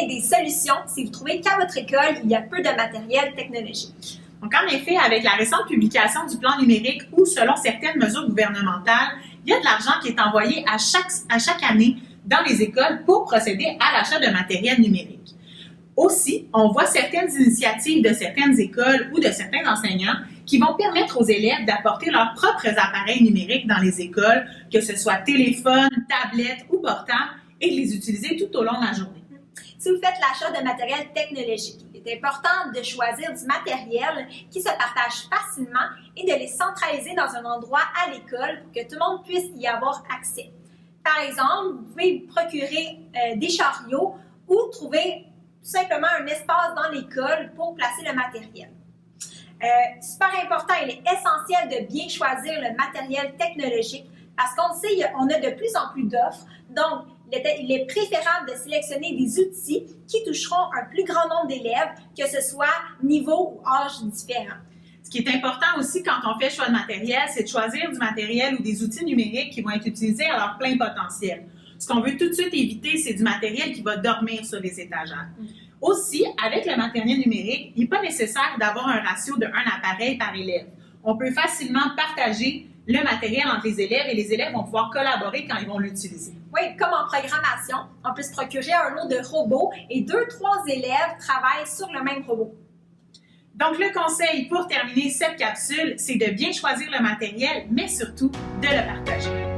trouver des solutions si vous trouvez qu'à votre école, il y a peu de matériel technologique. Donc, en effet, avec la récente publication du plan numérique ou selon certaines mesures gouvernementales, il y a de l'argent qui est envoyé à chaque année dans les écoles pour procéder à l'achat de matériel numérique. Aussi, on voit certaines initiatives de certaines écoles ou de certains enseignants qui vont permettre aux élèves d'apporter leurs propres appareils numériques dans les écoles, que ce soit téléphone, tablette ou portable, et de les utiliser tout au long de la journée. Si vous faites l'achat de matériel technologique, il est important de choisir du matériel qui se partage facilement et de les centraliser dans un endroit à l'école pour que tout le monde puisse y avoir accès. Par exemple, vous pouvez procurer des chariots ou trouver tout simplement un espace dans l'école pour placer le matériel. Super important, il est essentiel de bien choisir le matériel technologique parce qu'on sait on a de plus en plus d'offres. Donc, il est préférable de sélectionner des outils qui toucheront un plus grand nombre d'élèves, que ce soit niveau ou âge différent. Ce qui est important aussi quand on fait le choix de matériel, c'est de choisir du matériel ou des outils numériques qui vont être utilisés à leur plein potentiel. Ce qu'on veut tout de suite éviter, c'est du matériel qui va dormir sur les étagères. Aussi, avec le matériel numérique, il n'est pas nécessaire d'avoir un ratio de 1 appareil par élève. On peut facilement partager le matériel entre les élèves et les élèves vont pouvoir collaborer quand ils vont l'utiliser. Oui, comme en programmation, on peut se procurer un lot de robots et 2-3 élèves travaillent sur le même robot. Donc, le conseil pour terminer cette capsule, c'est de bien choisir le matériel, mais surtout de le partager.